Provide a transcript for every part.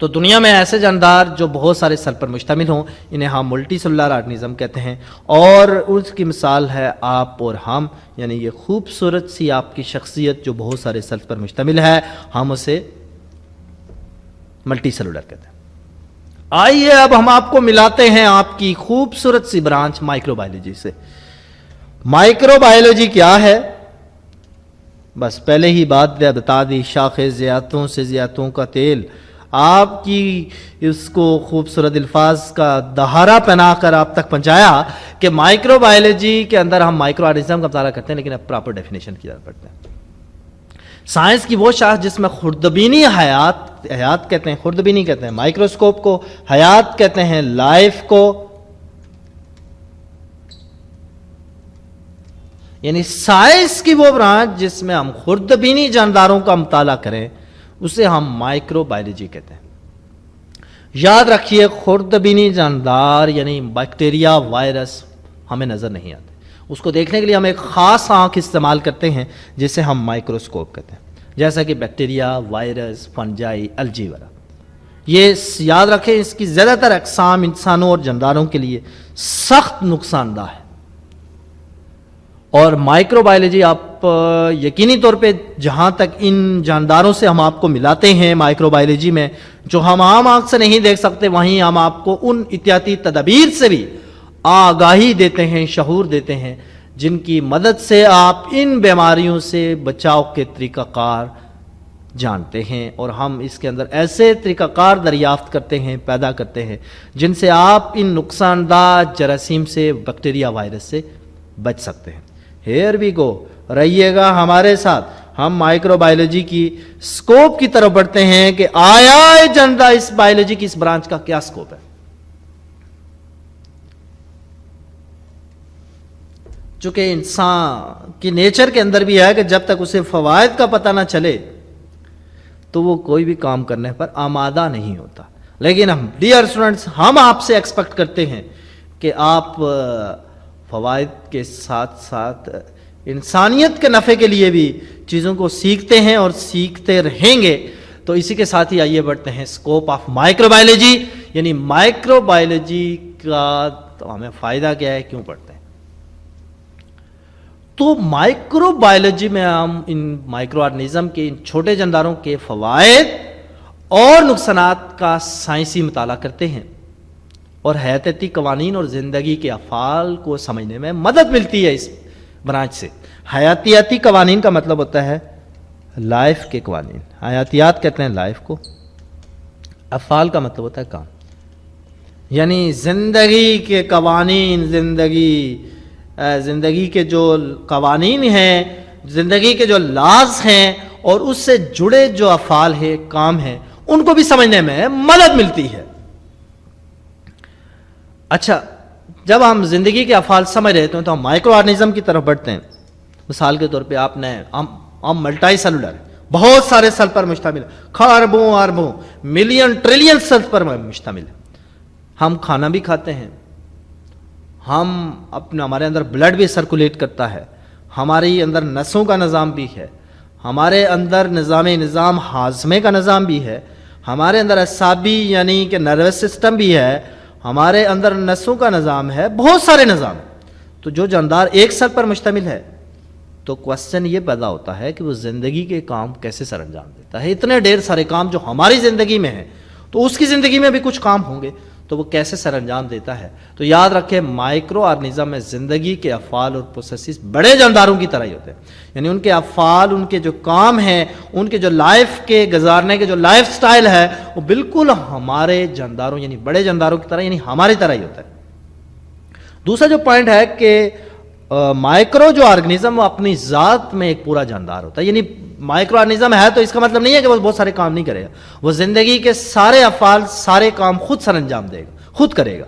تو دنیا میں ایسے جاندار جو بہت سارے سیل پر مشتمل ہوں انہیں ہم ملٹی سیلولر آرگنزم کہتے ہیں، اور اس کی مثال ہے آپ اور ہم، یعنی یہ خوبصورت سی آپ کی شخصیت جو بہت سارے سیل پر مشتمل ہے، ہم اسے ملٹی سیلولر کہتے ہیں۔ آئیے اب ہم آپ کو ملاتے ہیں آپ کی خوبصورت سی برانچ مائکرو بایولوجی سے۔ مائکرو بایولوجی کیا ہے؟ بس پہلے ہی بات بتا دی، شاخ زیاتوں سے زیاتوں کا تیل، آپ کی اس کو خوبصورت الفاظ کا دہارا پہنا کر آپ تک پہنچایا کہ مائکرو بایولوجی کے اندر ہم مائکرو آرگنزم کا مطالعہ کرتے ہیں، لیکن اب پراپر ڈیفینیشن کی ضرورت پڑتا ہے۔ سائنس کی وہ شاخ جس میں خوردبینی حیات کہتے ہیں، خوردبینی کہتے ہیں مائکروسکوپ کو، حیات کہتے ہیں لائف کو، یعنی سائنس کی وہ برانچ جس میں ہم خوردبینی جانداروں کا مطالعہ کریں اسے ہم مائکرو بایولوجی کہتے ہیں۔ یاد رکھیے خوردبینی جاندار یعنی بیکٹیریا، وائرس ہمیں نظر نہیں آتے، اس کو دیکھنے کے لیے ہم ایک خاص آنکھ استعمال کرتے ہیں جسے ہم مائکروسکوپ کہتے ہیں، جیسا کہ بیکٹیریا، وائرس، فنجائی، الجی وغیرہ۔ یہ یاد رکھیں اس کی زیادہ تر اقسام انسانوں اور جانداروں کے لیے سخت نقصان دہ ہے، اور مائکرو بایولوجی آپ یقینی طور پہ جہاں تک ان جانداروں سے ہم آپ کو ملاتے ہیں مائکرو بایولوجی میں جو ہم عام آنکھ سے نہیں دیکھ سکتے، وہیں ہم آپ کو ان احتیاطی تدابیر سے بھی آگاہی دیتے ہیں، شعور دیتے ہیں، جن کی مدد سے آپ ان بیماریوں سے بچاؤ کے طریقہ کار جانتے ہیں، اور ہم اس کے اندر ایسے طریقہ کار دریافت کرتے ہیں، پیدا کرتے ہیں جن سے آپ ان نقصان دہ جراثیم سے، بیکٹیریا، وائرس سے بچ سکتے ہیں۔ ہیئر وی گو، رہیے گا ہمارے ساتھ، ہم مائکرو بایولوجی کی سکوپ کی طرف بڑھتے ہیں کہ آیا جاندار اس بایولوجی کی اس برانچ کا کیا سکوپ ہے۔ چونکہ انسان کی نیچر کے اندر بھی ہے کہ جب تک اسے فوائد کا پتہ نہ چلے تو وہ کوئی بھی کام کرنے پر آمادہ نہیں ہوتا، لیکن ہم ڈیئر اسٹوڈنٹس ہم آپ سے ایکسپیکٹ کرتے ہیں کہ آپ فوائد کے ساتھ ساتھ انسانیت کے نفع کے لیے بھی چیزوں کو سیکھتے ہیں اور سیکھتے رہیں گے۔ تو اسی کے ساتھ ہی آئیے بڑھتے ہیں اسکوپ آف مائکرو بایولوجی، یعنی مائکرو بایولوجی کا ہمیں فائدہ کیا ہے، کیوں پڑھتے ہیں۔ تو مائکرو بایولوجی میں ہم ان مائکرو آرگنزم کے، ان چھوٹے جانداروں کے فوائد اور نقصانات کا سائنسی مطالعہ کرتے ہیں، اور حیاتیاتی قوانین اور زندگی کے افعال کو سمجھنے میں مدد ملتی ہے اس برانچ سے۔ حیاتیاتی قوانین کا مطلب ہوتا ہے لائف کے قوانین، حیاتیات کہتے ہیں لائف کو، افعال کا مطلب ہوتا ہے کام، یعنی زندگی کے قوانین، زندگی کے جو قوانین ہیں، زندگی کے جو لاز ہیں اور اس سے جڑے جو افعال ہیں، کام ہیں، ان کو بھی سمجھنے میں مدد ملتی ہے۔ اچھا، جب ہم زندگی کے افعال سمجھ رہے ہیں تو ہم مائکرو آرگنزم کی طرف بڑھتے ہیں۔ مثال کے طور پہ آپ نے ہم ملٹائی سیلولر، بہت سارے سیل پر مشتمل ہے، خربوں اربوں ملین ٹریلین سیل پر مشتمل ہے۔ ہم کھانا بھی کھاتے ہیں، ہمارے اندر بلڈ بھی سرکولیٹ کرتا ہے، ہمارے اندر نسوں کا نظام بھی ہے، ہمارے اندر نظام ہاضمے کا نظام بھی ہے، ہمارے اندر اعصابی یعنی کہ نروس سسٹم بھی ہے، ہمارے اندر نسوں کا نظام ہے، بہت سارے نظام۔ تو جو جاندار ایک سیل پر مشتمل ہے تو کوسچن یہ پیدا ہوتا ہے کہ وہ زندگی کے کام کیسے سر انجام دیتا ہے۔ اتنے ڈھیر سارے کام جو ہماری زندگی میں ہیں تو اس کی زندگی میں بھی کچھ کام ہوں گے، تو وہ کیسے سر انجام دیتا ہے۔ تو یاد رکھیں مائکرو آرگنزم میں زندگی کے افعال اور پروسیسز بڑے جانداروں کی طرح ہی ہوتے ہیں، یعنی ان کے افعال، ان کے جو کام ہیں، ان کے جو لائف کے گزارنے کے جو لائف سٹائل ہے وہ بالکل ہمارے جانداروں یعنی بڑے جانداروں کی طرح، یعنی ہماری طرح ہی ہوتا ہے۔ دوسرا جو پوائنٹ ہے کہ مائکرو جو آرگنزم وہ اپنی ذات میں ایک پورا جاندار ہوتا ہے، یعنی مائکرو آرگنزم ہے تو اس کا مطلب نہیں ہے کہ وہ بہت سارے کام نہیں کرے گا، وہ زندگی کے سارے افعال، سارے کام خود سر انجام دے گا، خود کرے گا۔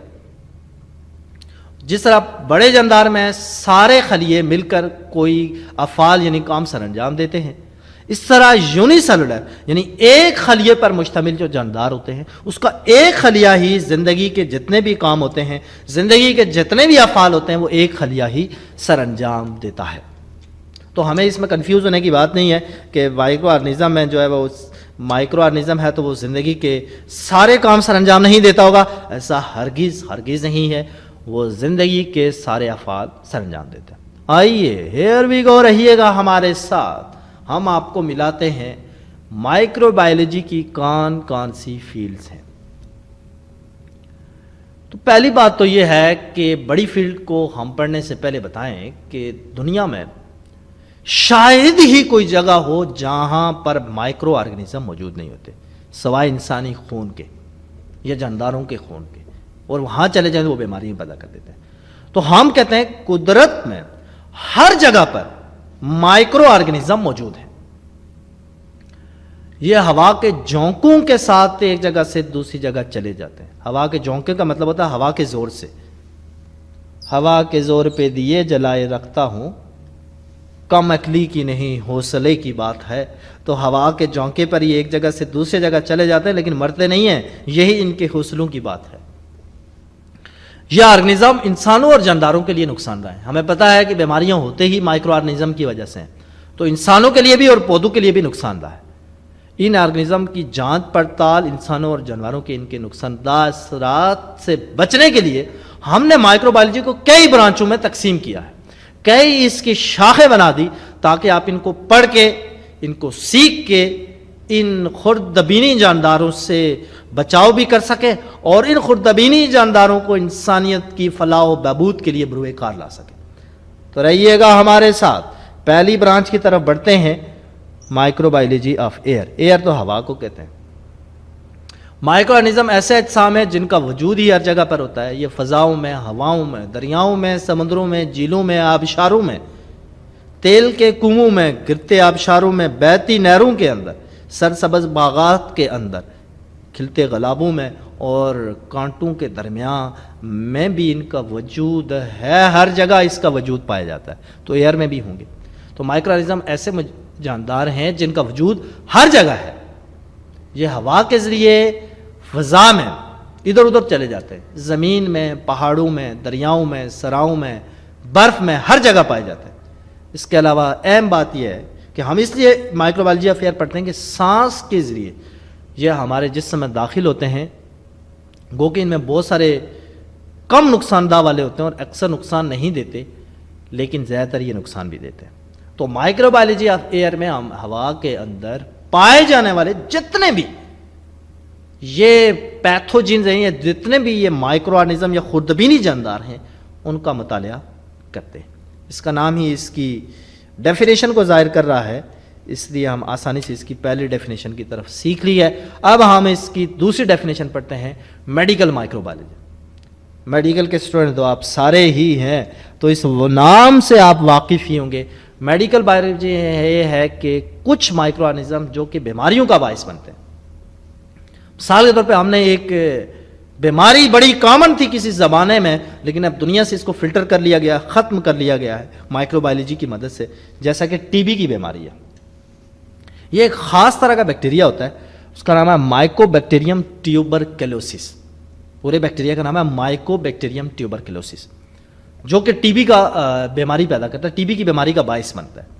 جس طرح بڑے جاندار میں سارے خلیے مل کر کوئی افعال یعنی کام سر انجام دیتے ہیں، اس طرح یونی سیلولر یعنی ایک خلیے پر مشتمل جو جاندار ہوتے ہیں اس کا ایک خلیہ ہی زندگی کے جتنے بھی کام ہوتے ہیں، زندگی کے جتنے بھی افعال ہوتے ہیں وہ ایک خلیہ ہی سر انجام دیتا ہے۔ تو ہمیں اس میں کنفیوز ہونے کی بات نہیں ہے کہ مائکرو آرگنزم میں جو ہے وہ مائکرو آرگنزم ہے تو وہ زندگی کے سارے کام سر انجام نہیں دیتا ہوگا، ایسا ہرگز نہیں ہے، وہ زندگی کے سارے افعال سر انجام دیتا ہے۔ آئیے ہیئر وی گو، رہیے گا ہمارے ساتھ، ہم آپ کو ملاتے ہیں مائکرو بایولوجی کی کون سی فیلڈز ہیں۔ تو پہلی بات تو یہ ہے کہ بڑی فیلڈ کو ہم پڑھنے سے پہلے بتائیں کہ دنیا میں شاید ہی کوئی جگہ ہو جہاں پر مائکرو آرگنزم موجود نہیں ہوتے، سوائے انسانی خون کے یا جانداروں کے خون کے، اور وہاں چلے جائیں تو وہ بیماری پیدا کر دیتے ہیں۔ تو ہم کہتے ہیں قدرت میں ہر جگہ پر مائکرو آرگنزم موجود ہیں۔ یہ ہوا کے جھونکوں کے ساتھ ایک جگہ سے دوسری جگہ چلے جاتے ہیں۔ ہوا کے جھونکے کا مطلب ہوتا ہے ہوا کے زور سے، ہوا کے زور پہ دیے جلائے رکھتا ہوں، کم عقلی کی نہیں حوصلے کی بات ہے۔ تو ہوا کے جھونکے پر یہ ایک جگہ سے دوسری جگہ چلے جاتے ہیں لیکن مرتے نہیں ہیں، یہی ان کے حوصلوں کی بات ہے۔ یہ آرگنزم انسانوں اور جانداروں کے لیے نقصان دہ ہے۔ ہمیں پتا ہے کہ بیماریاں ہوتے ہی مائکرو آرگنزم کی وجہ سے ہیں، تو انسانوں کے لیے بھی اور پودوں کے لیے بھی نقصان دہ ہے۔ ان آرگنزم کی جانچ پڑتال انسانوں اور جانوروں کے ان کے نقصان دہ اثرات سے بچنے کے لیے ہم نے مائکرو بایولوجی کو کئی برانچوں میں تقسیم کیا ہے، کئی اس کی شاخیں بنا دی تاکہ آپ ان کو پڑھ کے، ان کو سیکھ کے ان خردبینی جانداروں سے بچاؤ بھی کر سکیں اور ان خردبینی جانداروں کو انسانیت کی فلاح و بہبود کے لیے بروئے کار لا سکیں۔ تو رہیے گا ہمارے ساتھ، پہلی برانچ کی طرف بڑھتے ہیں، مائکرو بایولوجی آف ایئر۔ ایئر تو ہوا کو کہتے ہیں۔ مائکرو آرگنزم ایسے اجسام ہیں جن کا وجود ہی ہر جگہ پر ہوتا ہے۔ یہ فضاؤں میں، ہواؤں میں، دریاؤں میں، سمندروں میں، جھیلوں میں، آبشاروں میں، تیل کے کنووں میں، گرتے آبشاروں میں، بہتی نہروں کے اندر، سرسبز باغات کے اندر، کھلتے گلابوں میں اور کانٹوں کے درمیان میں بھی ان کا وجود ہے، ہر جگہ اس کا وجود پایا جاتا ہے، تو ایئر میں بھی ہوں گے۔ تو مائکرو آرگنزم ایسے جاندار ہیں جن کا وجود ہر جگہ ہے۔ یہ ہوا کے ذریعے فضا میں ادھر ادھر چلے جاتے ہیں، زمین میں، پہاڑوں میں، دریاؤں میں، سراؤں میں، برف میں، ہر جگہ پائے جاتے ہیں۔ اس کے علاوہ اہم بات یہ ہے کہ ہم اس لیے مائکرو بایولوجی آف ایئر پڑھتے ہیں کہ سانس کے ذریعے یہ ہمارے جسم میں داخل ہوتے ہیں، گو کہ ان میں بہت سارے کم نقصان دہ والے ہوتے ہیں اور اکثر نقصان نہیں دیتے، لیکن زیادہ تر یہ نقصان بھی دیتے ہیں۔ تو مائکرو بایولوجی آف ایئر میں ہم ہوا کے اندر پائے جانے والے جتنے بھی یہ پیتھوجنز ہیں، یا جتنے بھی یہ مائکرو آرگنزم یا خردبینی جاندار ہیں، ان کا مطالعہ کرتے ہیں۔ اس کا نام ہی اس کی ڈیفینیشن کو ظاہر کر رہا ہے، اس لیے ہم آسانی سے اس کی پہلی ڈیفینیشن کی طرف سیکھ لی ہے۔ اب ہم اس کی دوسری ڈیفینیشن پڑھتے ہیں، میڈیکل مائکرو بایولوجی۔ میڈیکل کے اسٹوڈنٹ تو آپ سارے ہی ہیں، تو اس نام سے آپ واقف ہی ہوں گے۔ میڈیکل بایولوجی یہ ہے کہ کچھ مائکرو آرگنزم جو کہ بیماریوں کا باعث بنتے ہیں۔ مثال کے طور پہ ہم نے ایک بیماری بڑی کامن تھی کسی زمانے میں، لیکن اب دنیا سے اس کو فلٹر کر لیا گیا، ختم کر لیا گیا ہے مائکرو بایولوجی کی مدد سے، جیسا کہ ٹی بی کی بیماری ہے۔ یہ ایک خاص طرح کا بیکٹیریا ہوتا ہے، اس کا نام ہے مائکو بیکٹیریم ٹیوبرکلوسس۔ پورے بیکٹیریا کا نام ہے مائکو بیکٹیریم ٹیوبرکلوسس، جو کہ ٹی بی کا بیماری پیدا کرتا ہے، ٹی بی کی بیماری کا باعث بنتا ہے۔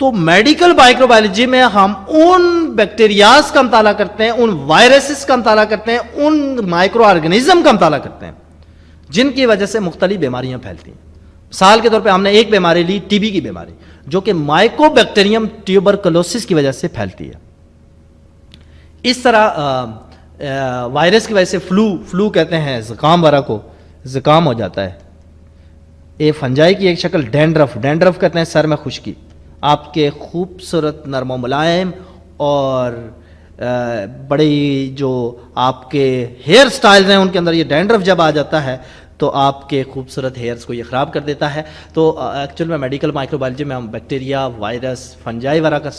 تو میڈیکل مائکرو بایولوجی میں ہم ان بیکٹیریاز کا مطالعہ کرتے ہیں، ان وائرسز کا مطالعہ کرتے ہیں، ان مائکرو آرگنزم کا مطالعہ کرتے ہیں جن کی وجہ سے مختلف بیماریاں پھیلتی ہیں۔ مثال کے طور پہ ہم نے ایک بیماری لی، ٹی بی کی بیماری، جو کہ مائکو بیکٹیریم ٹیوبرکلوسس کی وجہ سے پھیلتی ہے۔ اس طرح وائرس کی وجہ سے فلو کہتے ہیں زکام وغیرہ کو، زکام ہو جاتا ہے۔ یہ فنجائی کی ایک شکل ڈینڈرف کہتے ہیں سر میں خشکی۔ آپ کے خوبصورت نرم و ملائم اور بڑی جو آپ کے ہیئر سٹائلز ہیں ان کے اندر یہ ڈینڈرف جب آ جاتا ہے تو آپ کے خوبصورت ہیئرز کو یہ خراب کر دیتا ہے۔ تو ایکچوئل میں میڈیکل مائکرو بایولوجی میں ہم بیکٹیریا، وائرس، فنجائی وغیرہ کا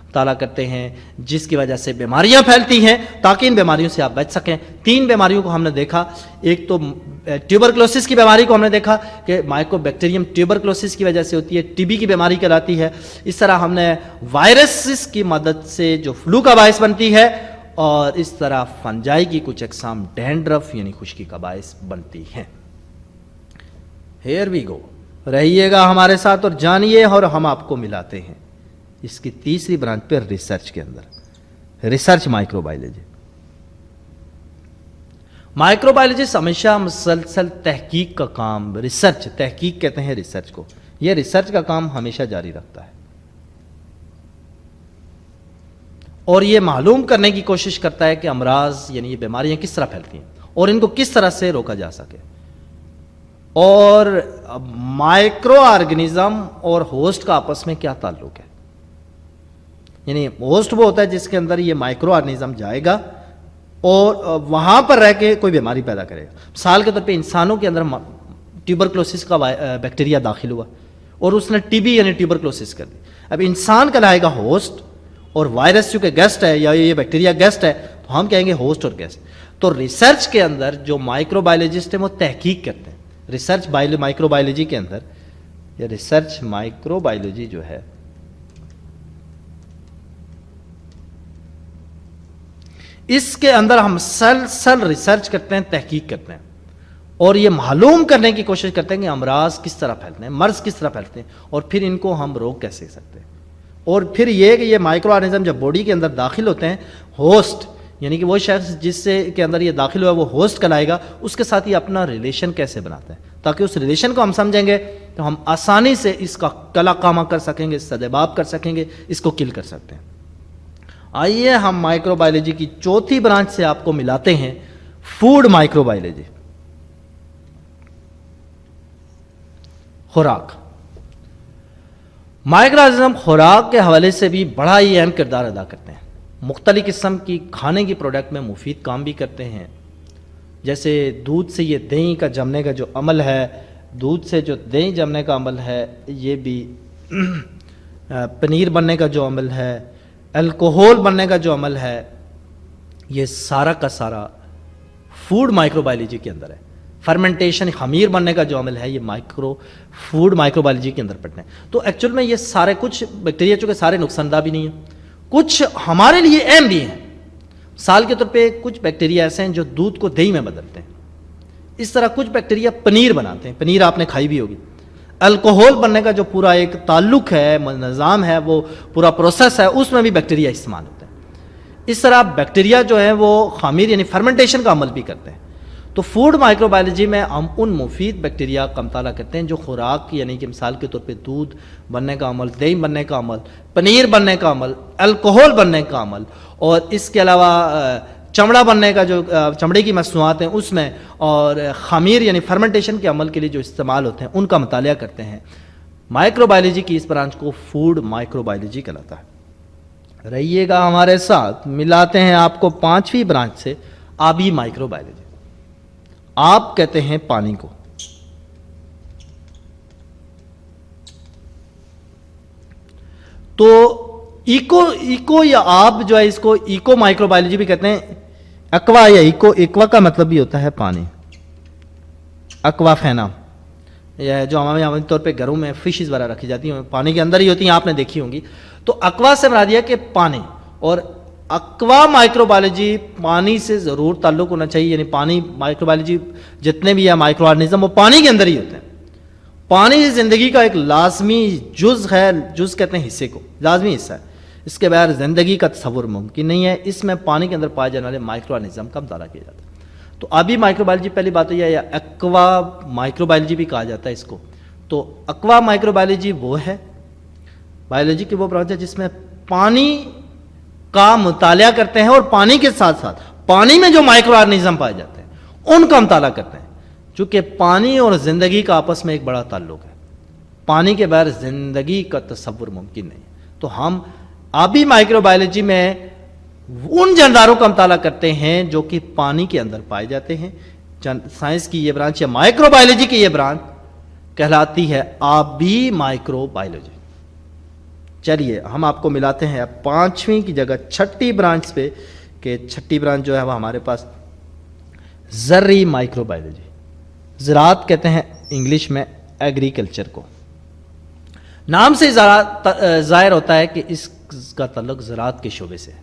مطالعہ کرتے ہیں جس کی وجہ سے بیماریاں پھیلتی ہیں، تاکہ ان بیماریوں سے آپ بچ سکیں۔ 3 بیماریوں کو ہم نے دیکھا، ایک تو ٹیوبرکلوسس کی بیماری کو ہم نے دیکھا کہ مائکو بیکٹیریم ٹیوبرکلوسس کی وجہ سے ہوتی ہے، ٹی بی کی بیماری کہلاتی ہے۔ اس طرح ہم نے وائرسز کی مدد سے جو فلو کا باعث بنتی ہے، اور اس طرح فنجائی کی کچھ اقسام ڈینڈرف یعنی خشکی کا باعث بنتی ہیں۔ ہیئر وی گو، رہیے گا ہمارے ساتھ اور جانیے، اور ہم آپ کو ملاتے ہیں اس کی تیسری برانچ پہ ریسرچ کے اندر۔ ریسرچ مائکروبایولوجی. مائکروبایولوجسٹ ہمیشہ مسلسل تحقیق کا کام، ریسرچ، تحقیق کہتے ہیں ریسرچ کو، یہ ریسرچ کا کام ہمیشہ جاری رکھتا ہے اور یہ معلوم کرنے کی کوشش کرتا ہے کہ امراض یعنی یہ بیماریاں کس طرح پھیلتی ہیں اور ان کو کس طرح سے روکا جا سکے. اور مائکرو آرگنزم اور ہوسٹ کا آپس میں کیا تعلق ہے، یعنی ہوسٹ وہ ہوتا ہے جس کے اندر یہ مائکرو آرگنزم جائے گا اور وہاں پر رہ کے کوئی بیماری پیدا کرے گا. مثال کے طور پہ انسانوں کے اندر ٹیوبرکلوسس کا بیکٹیریا داخل ہوا اور اس نے ٹی بی یعنی ٹیوبرکلوسس کر دی. اب انسان کہلائے گا ہوسٹ اور وائرس چونکہ گیسٹ ہے یا یہ بیکٹیریا گیسٹ ہے تو ہم کہیں گے ہوسٹ اور گیسٹ. تو ریسرچ کے اندر جو مائکروبایولوجسٹ ہیں وہ تحقیق کرتے ہیں. ریسرچ مائکروبایولوجی کے اندر یا ریسرچ مائکروبایولوجی جو ہے اس کے اندر ہم مسلسل ریسرچ کرتے ہیں، تحقیق کرتے ہیں اور یہ معلوم کرنے کی کوشش کرتے ہیں کہ امراض کس طرح پھیلتے ہیں، مرض کس طرح پھیلتے ہیں اور پھر ان کو ہم روک کیسے سکتے ہیں. اور پھر یہ کہ یہ مائکرو آرگنزم جب باڈی کے اندر داخل ہوتے ہیں، ہوسٹ یعنی کہ وہ شخص جس سے کے اندر یہ داخل ہوا وہ ہوسٹ کہلائے گا، اس کے ساتھ یہ اپنا ریلیشن کیسے بناتا ہے تاکہ اس ریلیشن کو ہم سمجھیں گے تو ہم آسانی سے اس کا کلا کامہ کر سکیں گے، سدباب کر سکیں گے، اس کو کل کر سکتے ہیں. آئیے ہم مائکرو بایولوجی کی چوتھی برانچ سے آپ کو ملاتے ہیں، فوڈ مائکرو بایولوجی، خوراک. مائکرو آرگنزم خوراک کے حوالے سے بھی بڑا ہی اہم کردار ادا کرتے ہیں. مختلف قسم کی کھانے کی پروڈکٹ میں مفید کام بھی کرتے ہیں. جیسے دودھ سے یہ دہی کا جمنے کا جو عمل ہے، دودھ سے جو دہی جمنے کا عمل ہے، یہ بھی پنیر بننے کا جو عمل ہے، الکوہول بننے کا جو عمل ہے، یہ سارا کا سارا فوڈ مائکرو بایولوجی کے اندر ہے. فرمنٹیشن، خمیر بننے کا جو عمل ہے، یہ فوڈ مائکرو بایولوجی کے اندر پڑتے ہیں. تو ایکچوئل میں یہ سارے کچھ بیکٹیریا چونکہ سارے نقصان دہ بھی نہیں ہیں، کچھ ہمارے لیے اہم بھی ہیں. مثال کے طور پہ کچھ بیکٹیریا ایسے ہیں جو دودھ کو دہی میں بدلتے ہیں. اس طرح کچھ بیکٹیریا پنیر بناتے ہیں، پنیر آپ نے کھائی بھی ہوگی. الکوہول بننے کا جو پورا ایک تعلق ہے، نظام ہے، وہ پورا پروسیس ہے، اس میں بھی بیکٹیریا استعمال ہوتے ہیں. اس طرح بیکٹیریا جو ہیں وہ خمیر یعنی فرمنٹیشن کا عمل بھی کرتے ہیں. تو فوڈ مائکرو بایولوجی میں ہم ان مفید بیکٹیریا کا مطالعہ کرتے ہیں جو خوراک یعنی کہ مثال کے طور پہ دودھ بننے کا عمل، دہی بننے کا عمل، پنیر بننے کا عمل، الکوہول بننے کا عمل، اور اس کے علاوہ چمڑا بننے کا جو چمڑے کی مصنوعات ہیں اس میں، اور خمیر یعنی فرمنٹیشن کے عمل کے لیے جو استعمال ہوتے ہیں ان کا مطالعہ کرتے ہیں. مائکرو بایولوجی کی اس برانچ کو فوڈ مائکرو بایولوجی کہلاتا ہے. رہیے گا ہمارے ساتھ، ملاتے ہیں آپ کو پانچویں برانچ سے، آبی مائکرو بایولوجی. آپ کہتے ہیں پانی کو. تو ایکو یا آپ جو ہے اس کو ایکو مائکرو بایولوجی بھی کہتے ہیں. اکوا یا ایکوا کا مطلب بھی ہوتا ہے پانی. اکوا فینا یا جو عوامی طور پہ گھروں میں فشز وغیرہ رکھی جاتی ہیں پانی کے اندر ہی ہوتی ہیں، آپ نے دیکھی ہوں گی. تو اکوا سے مراد یہ کہ پانی، اور اکوا مائکرو بایولوجی پانی سے ضرور تعلق ہونا چاہیے. یعنی پانی مائکرو بایولوجی جتنے بھی ہے مائکرو آرگنزم وہ پانی کے اندر ہی ہوتے ہیں. پانی زندگی کا ایک لازمی جز ہے، جز کہتے ہیں حصے کو، لازمی حصہ ہے. اس کے بغیر زندگی کا تصور ممکن نہیں ہے. اس میں پانی کے اندر پائے جانے والے مائکرو آرگنزم کا مطالعہ کیا جاتا ہے. تو آبی مائکرو بایولوجی پہلی بات تو یہ ہے، یا ایکوا مائکرو بایولوجی بھی کہا جاتا ہے اس کو. تو ایکوا مائکرو بایولوجی وہ ہے بایولوجی کی وہ برانچ ہے جس میں پانی کا مطالعہ کرتے ہیں اور پانی کے ساتھ ساتھ پانی میں جو مائکرو آرگنزم پائے جاتے ہیں ان کا مطالعہ کرتے ہیں. چونکہ پانی اور زندگی کا آپس میں ایک بڑا تعلق ہے، پانی کے بغیر زندگی کا تصور ممکن نہیں. تو ہم آبی مائکرو بایولوجی میں ان جانداروں کا مطالعہ کرتے ہیں جو کہ پانی کے اندر پائے جاتے ہیں. سائنس کی یہ برانچ یا مائکرو بایولوجی کی یہ برانچ کہلاتی ہے آبی مائکرو بایولوجی. چلیے ہم آپ کو ملاتے ہیں اب پانچویں کی جگہ چھٹی برانچ پہ، کہ چھٹی برانچ جو ہے وہ ہمارے پاس زرعی مائکرو بایولوجی. زراعت کہتے ہیں انگلش میں ایگریکلچر کو. نام سے ظاہر ہوتا ہے کہ اس کا تعلق زراعت کے شعبے سے ہے.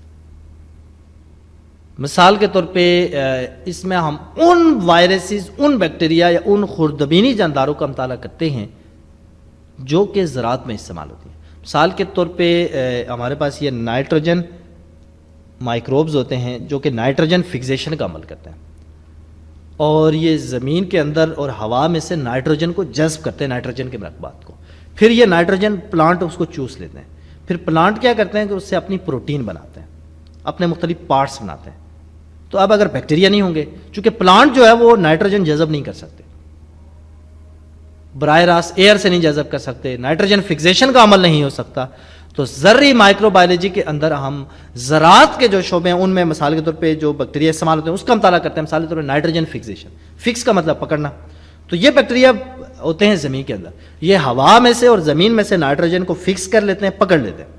مثال کے طور پہ اس میں ہم ان وائرسز، ان بیکٹیریا یا ان خوردبینی جانداروں کا مطالعہ کرتے ہیں جو کہ زراعت میں استعمال ہوتی ہیں. مثال کے طور پہ ہمارے پاس یہ نائٹروجن مائکروبز ہوتے ہیں جو کہ نائٹروجن فکسیشن کا عمل کرتے ہیں، اور یہ زمین کے اندر اور ہوا میں سے نائٹروجن کو جذب کرتے ہیں، نائٹروجن کے مرکبات کو. پھر یہ نائٹروجن پلانٹ اس کو چوس لیتے ہیں. پھر پلانٹ کیا کرتے ہیں کہ اس سے اپنی پروٹین بناتے ہیں، اپنے مختلف پارٹس بناتے ہیں. تو اب اگر بیکٹیریا نہیں ہوں گے، چونکہ پلانٹ جو ہے وہ نائٹروجن جذب نہیں کر سکتے، براہ راست ایئر سے نہیں جذب کر سکتے، نائٹروجن فکسیشن کا عمل نہیں ہو سکتا. تو ذرعی مائکرو بایولوجی کے اندر ہم زراعت کے جو شعبے ہیں ان میں مثال کے طور پہ جو بیکٹیریا استعمال ہوتے ہیں اس کا مطالعہ کرتے ہیں. مثال کے طور پہ نائٹروجن فکسیشن، فکس کا مطلب پکڑنا. تو یہ بیکٹیریا ہوتے ہیں زمین کے اندر، یہ ہوا میں سے اور زمین میں سے نائٹروجن کو فکس کر لیتے ہیں، پکڑ لیتے ہیں،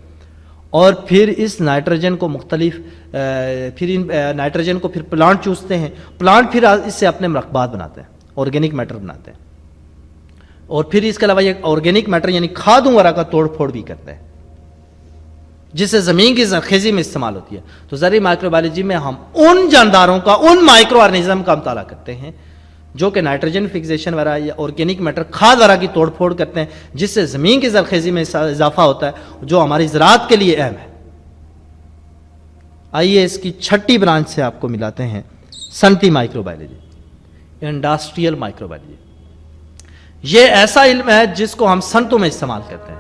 اور پھر اس نائٹروجن کو نائٹروجن کو پھر پلانٹ چوستے ہیں. پلانٹ پھر اس سے اپنے مرکبات بناتے ہیں، آرگینک میٹر بناتے ہیں، اور پھر اس کے علاوہ یہ آرگینک میٹر یعنی کھادوں وغیرہ کا توڑ پھوڑ بھی کرتے ہیں جس سے زمین کی زرخیزی میں استعمال ہوتی ہے. تو زرعی مائکرو بایولوجی میں ہم ان جانداروں کا، ان مائکرو آرگنزم کا مطالعہ کرتے ہیں جو کہ نائٹروجن فکسیشن وغیرہ یا آرگینک میٹر کھاد وغیرہ کی توڑ پھوڑ کرتے ہیں جس سے زمین کی زرخیزی میں اضافہ ہوتا ہے جو ہماری زراعت کے لیے اہم ہے. آئیے اس کی چھٹی برانچ سے آپ کو ملاتے ہیں، صنعتی micro biology, industrial micro biology. یہ ایسا علم ہے جس کو ہم صنعتوں میں استعمال کرتے ہیں.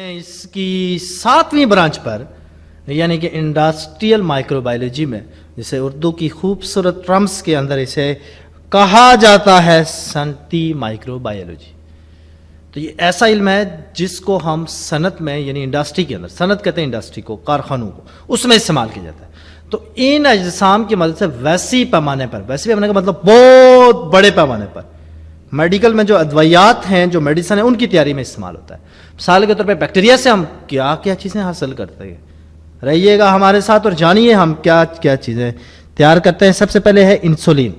اس کی 7ویں برانچ پر، یعنی کہ انڈسٹریل مائکرو بایولوجی میں، جسے اردو کی خوبصورت ٹرمز کے اندر اسے کہا جاتا ہے صنعتی مائکرو بایولوجی. تو یہ ایسا علم ہے جس کو ہم صنعت میں، یعنی انڈسٹری کے اندر، صنعت کہتے ہیں انڈسٹری کو، کارخانوں کو، اس میں استعمال کیا جاتا ہے. تو ان اجسام کی مدد سے ویسی پیمانے پر، ویسی پیمانے کا مطلب بہت بڑے پیمانے پر، میڈیکل میں جو ادویات ہیں، جو میڈیسن ہیں، ان کی تیاری میں استعمال ہوتا ہے. مثال کے طور پہ بیکٹیریا سے ہم کیا کیا چیزیں حاصل کرتے ہیں. رہیے گا ہمارے ساتھ اور جانیے ہم کیا کیا چیزیں تیار کرتے ہیں. سب سے پہلے ہے انسولین،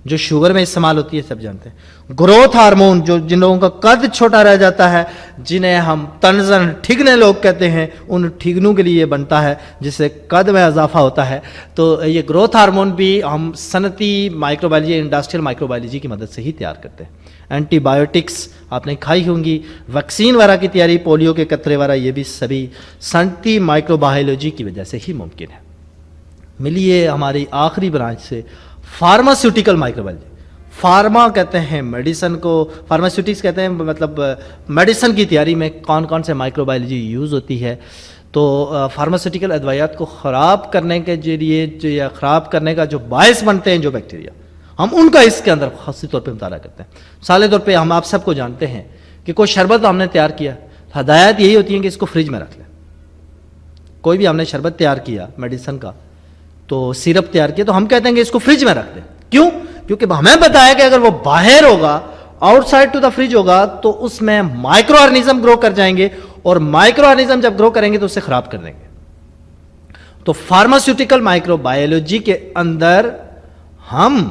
جو شوگر میں استعمال ہوتی ہے، سب جانتے ہیں. گروتھ ہارمون، جو جن لوگوں کا قد چھوٹا رہ جاتا ہے، جنہیں ہم تنزن ٹھگنے لوگ کہتے ہیں، ان ٹھگنوں کے لیے یہ بنتا ہے جس سے قد میں اضافہ ہوتا ہے. تو یہ گروتھ ہارمون بھی ہم صنعتی micro biology, industrial micro biology کی مدد سے ہی تیار کرتے ہیں. اینٹی بایوٹکس آپ نے کھائی ہوں گی، ویکسین وغیرہ کی تیاری، پولیو کے قطرے وغیرہ، یہ بھی سبھی صنعتی مائکرو بایولوجی کی وجہ سے ہی ممکن ہے. ملیے ہماری آخری برانچ سے، فارماسیوٹیکل مائکرو بایولوجی. فارما کہتے ہیں میڈیسن کو، فارماسیوٹکس کہتے ہیں مطلب میڈیسن کی تیاری میں کون کون سے مائکرو بایولوجی یوز ہوتی ہے. تو فارماسیوٹیکل ادویات کو خراب کرنے کے لیے یا خراب کرنے کا جو باعث بنتے ہیں جو بیکٹیریا، ہم ان کا اس کے اندر خاصی طور پہ مطالعہ کرتے ہیں. مثال کے طور پہ ہم آپ سب کو جانتے ہیں کہ کوئی شربت ہم نے تیار کیا، ہدایت یہی ہوتی ہے کہ اس کو فریج میں رکھ لیں. کوئی بھی ہم نے شربت تیار کیا میڈیسن کا، تو سیرپ تیار کیا، تو ہم کہتے ہیں کہ اس کو فریج میں رکھ دیں. کیوں؟ کیونکہ ہمیں بتایا کہ اگر وہ باہر ہوگا، outside to the fridge ہوگا، تو اس میں مائکرو آرگنزم گرو کر جائیں گے، اور مائکرو آرگنزم جب گرو کریں گے تو اسے خراب کر دیں گے. تو فارماسیوٹیکل مائکرو بایولوجی کے اندر ہم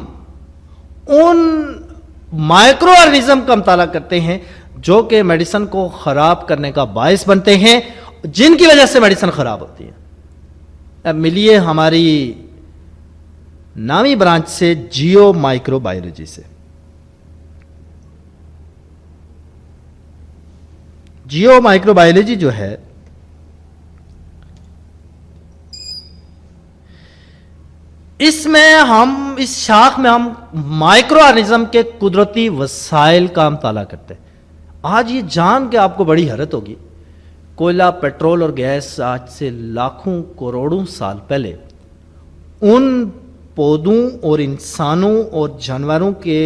ان مائکرو آرگنزم کا مطالعہ کرتے ہیں جو کہ میڈیسن کو خراب کرنے کا باعث بنتے ہیں، جن کی وجہ سے میڈیسن خراب ہوتی ہے. اب ملیے ہماری نامی برانچ سے، جیو مائکرو بایولوجی سے. جیو مائکرو بایولوجی جو ہے، اس میں ہم، اس شاخ میں ہم مائکرو آرگنزم کے قدرتی وسائل کا مطالعہ کرتے ہیں. آج یہ جان کے آپ کو بڑی حیرت ہوگی، کوئلہ، پیٹرول اور گیس آج سے لاکھوں کروڑوں سال پہلے ان پودوں اور انسانوں اور جانوروں کے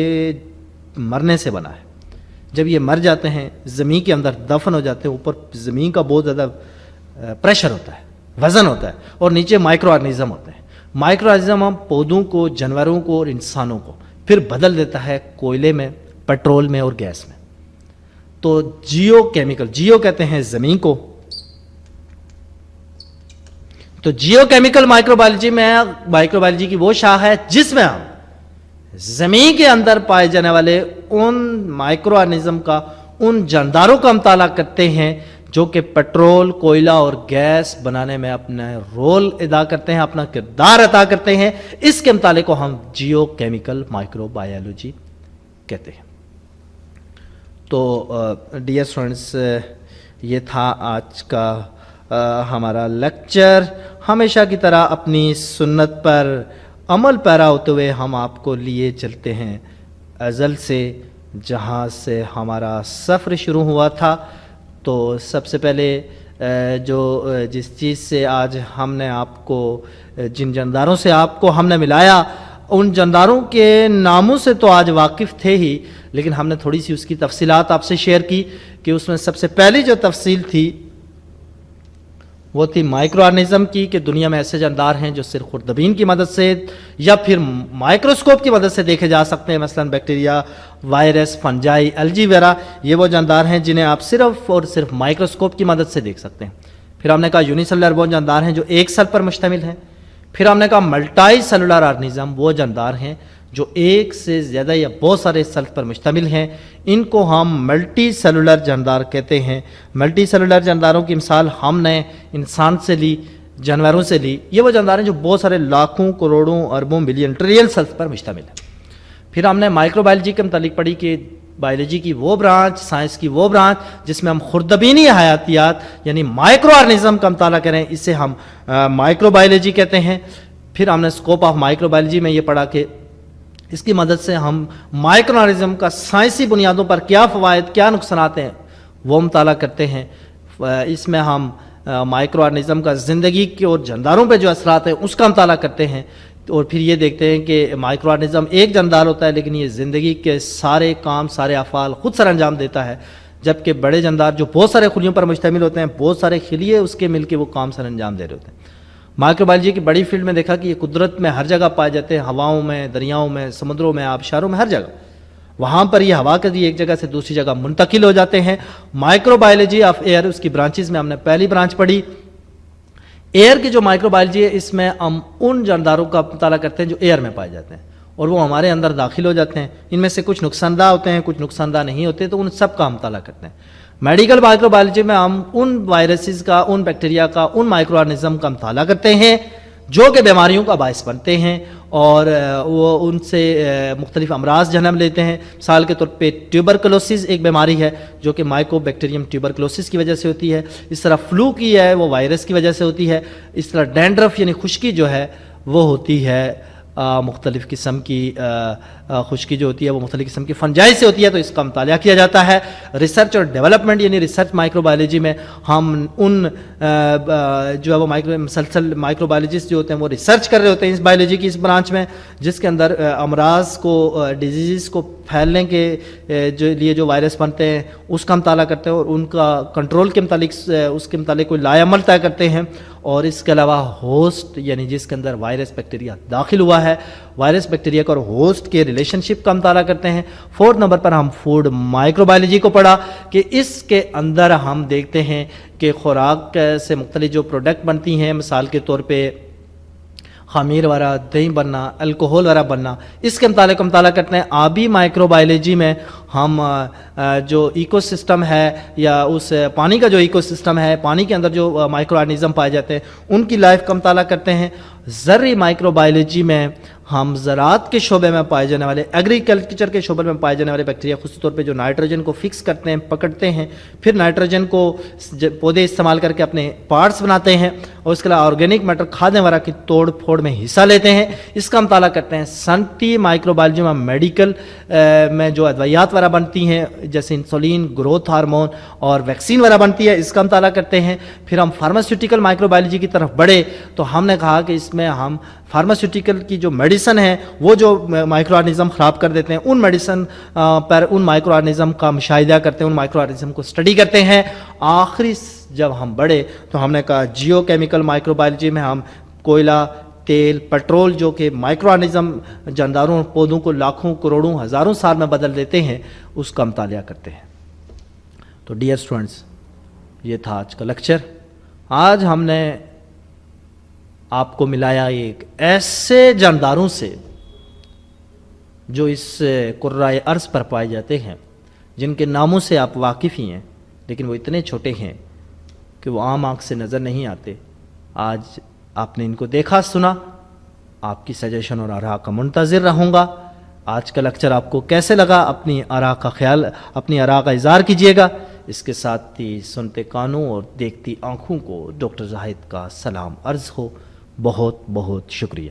مرنے سے بنا ہے. جب یہ مر جاتے ہیں، زمین کے اندر دفن ہو جاتے ہیں، اوپر زمین کا بہت زیادہ پریشر ہوتا ہے، وزن ہوتا ہے، اور نیچے مائکرو آرگنزم ہوتے ہیں. مائکرو آرگنزم ہم پودوں کو، جانوروں کو اور انسانوں کو پھر بدل دیتا ہے کوئلے میں، پیٹرول میں اور گیس میں. تو جیو کیمیکل، جیو کہتے ہیں زمین کو. تو جیو کیمیکل مائکرو بایولوجی میں، مائکرو بایولوجی کی وہ شاخ ہے جس میں ہم زمین کے اندر پائے جانے والے ان مائکرو آرگنزم کا، ان جانداروں کا مطالعہ کرتے ہیں جو کہ پیٹرول، کوئلہ اور گیس بنانے میں اپنا رول ادا کرتے ہیں، اپنا کردار ادا کرتے ہیں. اس کے مطالعے کو ہم جیو کیمیکل مائکرو بایولوجی کہتے ہیں۔ تو ڈیئر اسٹوڈنٹس، یہ تھا آج کا ہمارا لیکچر۔ ہمیشہ کی طرح اپنی سنت پر عمل پیرا ہوتے ہوئے ہم آپ کو لیے چلتے ہیں ازل سے، جہاں سے ہمارا سفر شروع ہوا تھا۔ تو سب سے پہلے جس چیز سے آج ہم نے آپ کو، جن جانداروں سے آپ کو ہم نے ملایا، ان جانداروں کے ناموں سے تو آج واقف تھے ہی، لیکن ہم نے تھوڑی سی اس کی تفصیلات آپ سے شیئر کی کہ اس میں سب سے پہلی جو تفصیل تھی وہ تھی مائکرو آرگنزم کی، کہ دنیا میں ایسے جاندار ہیں جو صرف خوردبین کی مدد سے یا پھر مائکروسکوپ کی مدد سے دیکھے جا سکتے ہیں، مثلا بیکٹیریا، وائرس، فنجائی، الجی وغیرہ۔ یہ وہ جاندار ہیں جنہیں آپ صرف اور صرف مائکروسکوپ کی مدد سے دیکھ سکتے ہیں۔ پھر ہم نے کہا یونی سیلولر وہ جاندار ہیں جو ایک سیل پر مشتمل ہیں۔ پھر ہم نے کہا ملٹائی سیلولر آرگنزم وہ جاندار ہیں جو ایک سے زیادہ یا بہت سارے سیل پر مشتمل ہیں، ان کو ہم ملٹی سیلولر جاندار کہتے ہیں۔ ملٹی سیلولر جانداروں کی مثال ہم نے انسان سے لی، جانوروں سے لی۔ یہ وہ جاندار ہیں جو بہت سارے لاکھوں، کروڑوں، اربوں، بلین، ٹریلین سیلز پر مشتمل ہیں۔ پھر ہم نے مائکرو بایولوجی کے متعلق پڑھی کہ بایولوجی کی وہ برانچ، سائنس کی وہ برانچ جس میں ہم خوردبینی حیاتیات یعنی مائکرو آرگنزم کا مطالعہ کریں، اسے ہم مائکرو بایولوجی کہتے ہیں۔ پھر ہم نے اسکوپ آف مائکرو بایولوجی میں یہ پڑھا کہ اس کی مدد سے ہم مائکرو آرگنزم کا سائنسی بنیادوں پر کیا فوائد، کیا نقصانات ہیں، وہ مطالعہ کرتے ہیں۔ اس میں ہم مائکرو آرگنزم کا زندگی کے اور جانداروں پہ جو اثرات ہیں اس کا مطالعہ کرتے ہیں، اور پھر یہ دیکھتے ہیں کہ مائکرو آرگنزم ایک جاندار ہوتا ہے لیکن یہ زندگی کے سارے کام، سارے افعال خود سر انجام دیتا ہے، جبکہ بڑے جاندار جو بہت سارے خلیوں پر مشتمل ہوتے ہیں، بہت سارے خلیے اس کے مل کے وہ کام سر انجام دے رہے ہوتے ہیں۔ مائکرو بایولوجی کی بڑی فیلڈ میں دیکھا کہ یہ قدرت میں ہر جگہ پائے جاتے ہیں، ہواؤں میں، دریاؤں میں، سمندروں میں، آبشاروں میں، ہر جگہ۔ وہاں پر یہ ہوا کے ذریعے ایک جگہ سے دوسری جگہ منتقل ہو جاتے ہیں۔ مائکرو بایولوجی آف ایئر، اس کی برانچز میں ہم نے پہلی برانچ پڑھی۔ ایئر کی جو مائکرو بایولوجی ہے، اس میں ہم ان جانداروں کا مطالعہ کرتے ہیں جو ایئر میں پائے جاتے ہیں اور وہ ہمارے اندر داخل ہو جاتے ہیں۔ ان میں سے کچھ نقصان دہ ہوتے ہیں، کچھ نقصان دہ نہیں ہوتے، تو ان سب کا ہم مطالعہ کرتے ہیں۔ میڈیکل مائکرو بایولوجی میں ہم ان وائرسز کا، ان بیکٹیریا کا، ان مائکرو آرگنزم کا مطالعہ کرتے ہیں جو کہ بیماریوں کا باعث بنتے ہیں اور وہ ان سے مختلف امراض جنم لیتے ہیں۔ مثال کے طور پہ ٹیوبرکلوسس ایک بیماری ہے جو کہ مائکو بیکٹیریم ٹیوبرکلوسس کی وجہ سے ہوتی ہے۔ اس طرح فلو کی ہے وہ وائرس کی وجہ سے ہوتی ہے۔ اس طرح ڈینڈرف یعنی خشکی جو ہے وہ ہوتی ہے مختلف قسم کی خشکی جو ہوتی ہے وہ مختلف قسم کی فنجائی سے ہوتی ہے، تو اس کا مطالعہ کیا جاتا ہے۔ ریسرچ اور ڈیولپمنٹ یعنی ریسرچ مائکرو بایولوجی میں ہم ان جو ہے وہ مسلسل مائکرو بایولوجسٹ جو ہوتے ہیں وہ ریسرچ کر رہے ہوتے ہیں اس بایولوجی کی اس برانچ میں، جس کے اندر امراض کو، ڈیزیز کو پھیلنے کے لیے جو وائرس بنتے ہیں اس کا مطالعہ کرتے ہیں اور ان کا کنٹرول کے متعلق، اس کے متعلق کوئی لائے عمل طے کرتے ہیں۔ اور اس کے علاوہ ہوسٹ یعنی جس کے اندر وائرس بیکٹیریا داخل ہوا ہے، وائرس بیکٹیریا کا اور ہوسٹ کے ریلیشن شپ کا مطالعہ کرتے ہیں۔ 4 نمبر پر ہم فوڈ مائکرو بایولوجی کو پڑھا کہ اس کے اندر ہم دیکھتے ہیں کہ خوراک سے مختلف جو پروڈکٹ بنتی ہیں، مثال کے طور پہ خمیر وغیرہ، دہی بننا، الکوہول وغیرہ بننا، اس کے متعلق مطالعہ کرتے ہیں۔ آبی مائکرو بایولوجی میں ہم جو ایکو سسٹم ہے یا اس پانی کا جو ایکو سسٹم ہے، پانی کے اندر جو مائکرو آرگنزم پائے جاتے ہیں ان کی لائف کا مطالعہ کرتے ہیں۔ زرعی مائکرو بایولوجی میں ہم زراعت کے شعبے میں پائے جانے والے، ایگریکلچر کے شعبے میں پائے جانے والے بیکٹیریا، خصوصی طور پہ جو نائٹروجن کو فکس کرتے ہیں، پکڑتے ہیں، پھر نائٹروجن کو پودے استعمال کر کے اپنے پارٹس بناتے ہیں اور اس کے علاوہ آرگینک میٹر، کھادیں وغیرہ کی توڑ پھوڑ میں حصہ لیتے ہیں، اس کا مطالعہ کرتے ہیں۔ سنٹی مائکرو بایولوجی میں میڈیکل میں جو ادویات وغیرہ بنتی ہیں جیسے انسولین، گروتھ ہارمون اور ویکسین وغیرہ بنتی ہے، اس کا مطالعہ کرتے ہیں۔ پھر ہم فارماسیوٹیکل مائکرو بایولوجی کی طرف بڑھے تو ہم نے کہا کہ اس میں ہم فارماسیوٹیکل کی جو میڈیسن ہے وہ جو مائکرو آرگنزم خراب کر دیتے ہیں، in medicine per in micro organism کا مشاہدہ کرتے ہیں، ان مائکرو آرگنزم کو اسٹڈی کرتے ہیں۔ آخری جب ہم بڑھے تو ہم نے کہا جیو کیمیکل مائکرو بایولوجی میں ہم کوئلہ، تیل، پیٹرول جو کہ مائکرو آرگنزم جانداروں، پودوں کو لاکھوں، کروڑوں، ہزاروں سال میں بدل دیتے ہیں، اس کا مطالعہ کرتے ہیں۔ تو ڈیئر اسٹوڈنٹس، یہ تھا آج کا لیکچر۔ آج ہم نے آپ کو ملایا ایک ایسے جانداروں سے جو اس کرۂ ارض پر پائے جاتے ہیں، جن کے ناموں سے آپ واقف ہی ہیں، لیکن وہ اتنے چھوٹے ہیں کہ وہ عام آنکھ سے نظر نہیں آتے۔ آج آپ نے ان کو دیکھا، سنا، آپ کی سجیشن اور آراء کا منتظر رہوں گا۔ آج کا لیکچر آپ کو کیسے لگا؟ اپنی آراء کا اظہار کیجیے گا۔ اس کے ساتھ ہی سنتے کانوں اور دیکھتی آنکھوں کو ڈاکٹر زاہد کا سلام عرض ہو۔ بہت بہت شکریہ۔